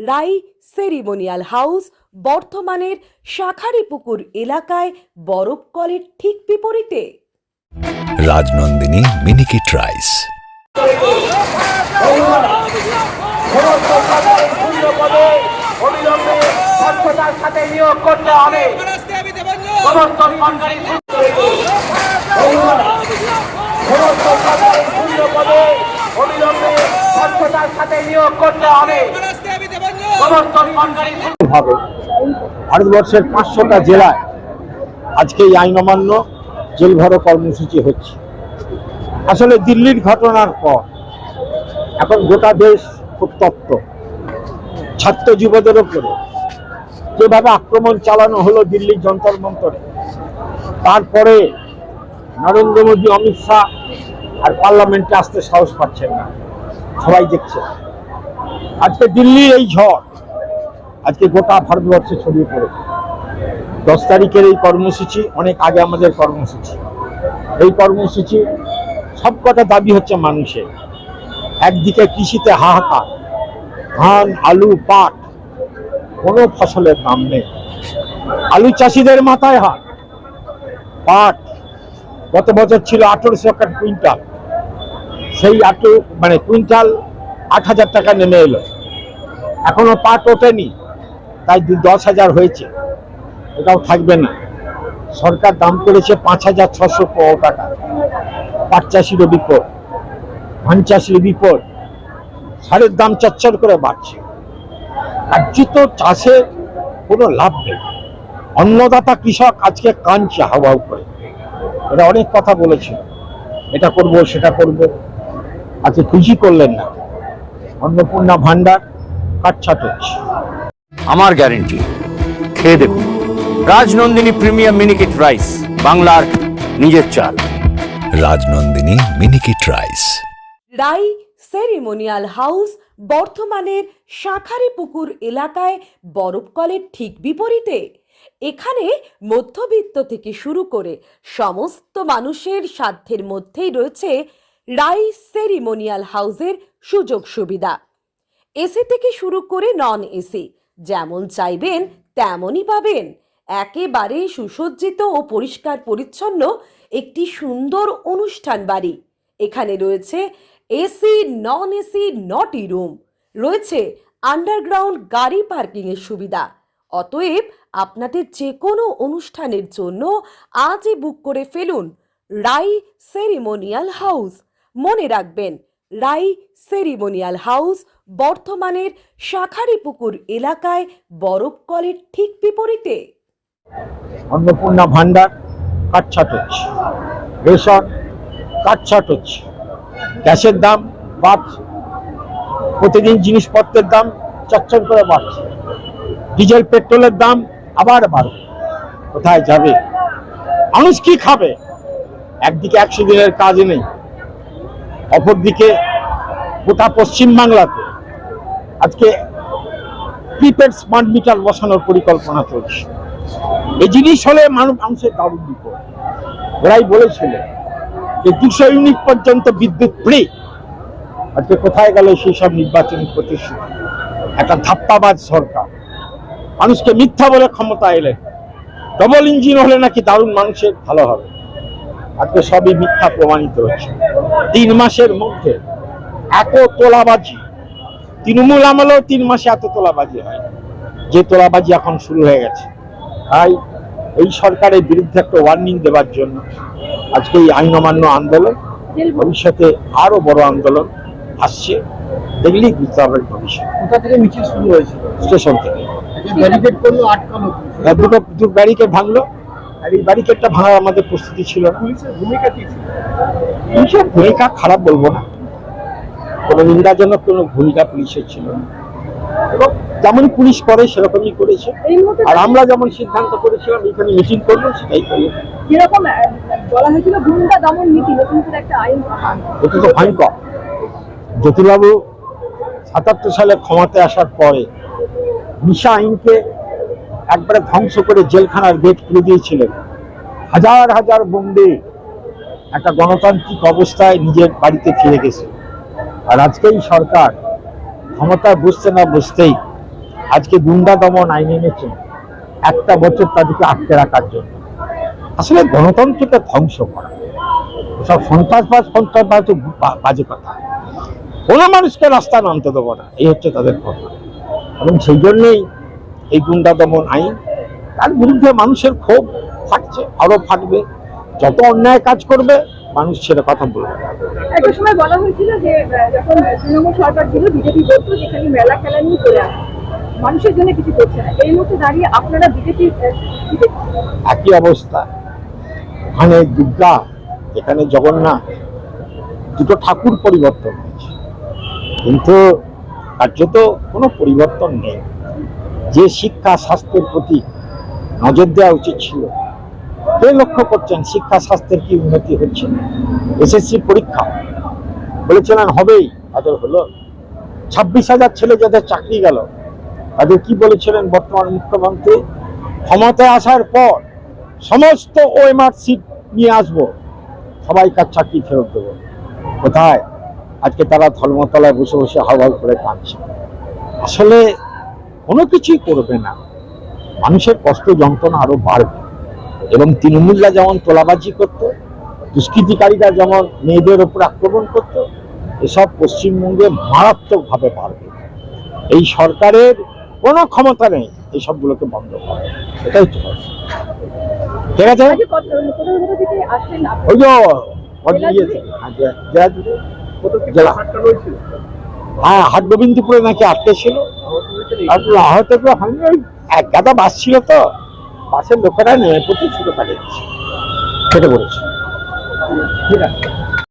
রাই ceremonial house বর্ধমানের শাখারিপুকুর এলাকায় বরফ কলের ঠিক বিপরীতে। রাজনন্দিনী মিনিকিট রাইস। সাথে নিয়োগ করতে হবে। ভারতবর্ষের 500টা জেলায় আজকে এই আইন অমান্য জেল ভরো কর্মসূচি হচ্ছে। আসলে দিল্লির ঘটনার পর এখন গোটা দেশ উত্তপ্ত। ছাত্র যুবদের উপরে যেভাবে আক্রমণ চালানো হলো দিল্লির যন্তর মন্তরে, তারপরে নরেন্দ্র মোদী, অমিত শাহ আর পার্লামেন্টে আসতে সাহস পাচ্ছেন না। সবাই দেখছে আজকে দিল্লির এই ঝড় আজকে গোটা ভারতবর্ষে ছড়িয়ে পড়েছে। 10 তারিখের এই কর্মসূচি অনেক আগে আমাদের কর্মসূচি। এই কর্মসূচি সবকটা দাবি হচ্ছে মানুষের। একদিকে কৃষিতে হাহাকার, ধান, আলু, পাট, কোনো ফসলের দাম নেই। আলু চাষিদের মাথায় হাত। পাট গত বছর ছিল 1800 টাকা কুইন্টাল, সেই কুইন্টাল 8000 টাকা নেমে এলো। এখনো পাট ওঠেনি, তাই 10,000 হয়েছে। এটাও থাকবে না। সরকার দাম করেছে 5,600 টাকা। পাট চাষিরও বিপদ, ধান চাষির বিপদ। সারের দাম চচ্চর করে বাড়ছে। কার্যত চাষে কোনো লাভ নেই। অন্নদাতা কৃষক আজকে কাঁদছে হাওয়াও করে। এরা অনেক কথা বলেছে, এটা করব সেটা করব, আজকে খুশি করলেন না। অন্নপূর্ণা ভান্ডার কাটছাট হচ্ছে। আমার গ্যারেন্টি, খেয়ে দেখুন রাজনন্দিনী প্রিমিয়াম মিনিকিট রাইস, বাংলার নিজের চাল। রাজনন্দিনী মিনিকিট রাইস। রাই সেরিমোনিয়াল হাউস বর্ধমানের শাখারিপুকুর এলাকায় বরফ কলের ঠিক বিপরীতে। এখানে মধ্যবিত্ত থেকে শুরু করে সমস্ত মানুষের সাধ্যের মধ্যেই রয়েছে রাই সেরিমোনিয়াল হাউসের সুযোগ সুবিধা। এসি থেকে শুরু করে নন এসি, যেমন চাইবেন তেমনই পাবেন। একেবারে সুসজ্জিত ও পরিষ্কার পরিচ্ছন্ন একটি সুন্দর অনুষ্ঠান বাড়ি। এখানে রয়েছে এসি, নন এসি, নটি রুম, রয়েছে আন্ডারগ্রাউন্ড গাড়ি পার্কিংয়ের সুবিধা। অতএব আপনাদের যে কোনো অনুষ্ঠানের জন্য আজই বুক করে ফেলুন রাই সেরিমোনিয়াল হাউস। মনে রাখবেন, রাই সেরিমোনিয়াল হাউস বর্ধমানের শাখারিপুকুর এলাকায় বরফ কলের ঠিক বিপরীতে। অন্নপূর্ণা ভান্ডার কাটছাট হচ্ছে, রেশন কাটছাট হচ্ছে, গ্যাসের দাম বাড়ছে, প্রতিদিন জিনিসপত্রের দাম চচ্চর করে বাড়ছে, ডিজেল পেট্রোলের দাম আবার বাড়বে। কোথায় যাবে মানুষ? কি খাবে? একদিকে 100 দিনের কাজ নেই, অপরদিকে গোটা পশ্চিমবাংলাতে আজকে প্রিপেড স্মার্ট মিটার বসানোর পরিকল্পনা চলছে। এই জিনিস হলে মানুষের দারুণ বিপদ। ওরাই বলেছিল যে 200 ইউনিট পর্যন্ত বিদ্যুৎ ফ্রি। আজকে কোথায় গেল সেই সব নির্বাচনী প্রতিশ্রুতি? একটা ধাপ্পাবাজ সরকার মানুষকে মিথ্যা বলে ক্ষমতা এলেন। ডবল ইঞ্জিন হলে নাকি দারুণ মানুষের ভালো হবে। আজকে সবই মিথ্যা প্রমাণিত হচ্ছে। 3 মাসের মধ্যে এত তোলাবাজি, তৃণমূল আমলেও 3 মাসে এত তোলাবাজি হয়, যে তোলাবাজি এখন শুরু হয়ে গেছে। তাই এই সরকারের বিরুদ্ধে একটা ওয়ার্নিং দেওয়ার জন্য আজকে এই আইন অমান্য আন্দোলন। ভবিষ্যতে আরো বড় আন্দোলন আসছে, দেখলেই বুঝতে হবে ভবিষ্যৎ। কোথা থেকে মিছিল শুরু হয়েছিল? স্টেশন থেকে। ব্যারিকেড করলো, আটকালো, দুটো ব্যারিকেড ভাঙলো। আর এই ব্যারিকেডটা ভাঙার আমাদের প্রস্তুতি ছিল না। পুলিশের ভূমিকা কি ছিল? পুলিশের ভূমিকা খারাপ বলবো না, কোনো নিন্দাজনক কোনো ভূমিকা পুলিশের ছিল না। এবং যেমন পুলিশ করে সেরকমই করেছে। আর আমরা যেমন সিদ্ধান্ত করেছিলাম এখানে মিটিং করবো, সেটাই করলো। যেরকম বলা হয়েছিল গুন্ডা দমন নীতি, নতুন করে একটা আইন, এটা তো ভয়ঙ্কর। জ্যোতিবাবু 77 সালে ক্ষমতায় আসার পরে নিশা আইনকে একবারে ধ্বংস করে জেলখানার গেট খুলে দিয়েছিলেন। হাজার হাজার বন্দী একটা গণতান্ত্রিক অবস্থায় নিজের বাড়িতে ফিরে গেছে। আর আজকে এই সরকার ক্ষমতায় বসতে না বসতেই আজকে গুন্ডা দমন আইন এনেছেন 1টা বছর তাদেরকে আটকে রাখার জন্য। আসলে গণতন্ত্রকে ধ্বংস করা, সব সন্ত্রাসবাদ বাজে কথা। কোনো মানুষকে রাস্তা নামতে দেবো না, এই হচ্ছে তাদের কথা। এবং সেই জন্যই এই গুন্ডা দমন আইন, তার বিরুদ্ধে মানুষের ক্ষোভ থাকছে, আরো থাকবে। যত অন্যায় কাজ করবে মানুষ সেটা কথা বলবে। একটা সময় বলা হয়েছিল যে যখন তৃণমূল সরকার ছিল বিজেপি বলতো যেখানে মেলা খেলা নিয়ে চলে আসে, মানুষের জন্য কিছু করছে না। এই মুহূর্তে দাঁড়িয়ে আপনারা বিজেপি একই অবস্থা। ওখানে দুর্গা, এখানে জগন্নাথ, দুটো ঠাকুর পরিবর্তন হয়েছে, কিন্তু কার্যত কোনো পরিবর্তন নেই। যে শিক্ষা স্বাস্থ্যের প্রতি নজর দেওয়া উচিত ছিল, কে লক্ষ্য করছেন শিক্ষা স্বাস্থ্যের কি উন্নতি হচ্ছে? এসএসসি পরীক্ষা বলেছিলেন হবেই, তাদের হলো। 26,000 ছেলে যাদের চাকরি গেল, তাদের কি বলেছিলেন বর্তমান মুখ্যমন্ত্রী? ক্ষমতায় আসার পর সমস্ত ওএমআর সিট নিয়ে আসবো, সবাইকার চাকরি ফেরত দেবো। কোথায়? আজকে তারা ধর্মতলায় বসে বসে হাওয়াল করে কাঁদছে। আসলে কোনো কিছুই করবে না, মানুষের কষ্ট যন্ত্রণা আরো বাড়বে। এবং তৃণমূলরা যেমন তোলাবাজি করত, দুষ্কৃতিকারীরা যেমন মেয়েদের উপর আক্রমণ করত, এসব পশ্চিমবঙ্গে মারাত্মকভাবে বাড়বে। এই সরকারের কোনো ক্ষমতা নেই এইসবগুলোকে বন্ধ করা। এটাই তো ঠিক আছে। ওই যে হ্যাঁ, হাট গোবিন্দপুরে নাকি আটকে ছিল, আহত হয়নি। ওই এক গাদা বাস ছিল, তো বাসের লোকেরা নেমে পড়তে ছোট কাটে কেটে পড়েছে। ঠিক আছে।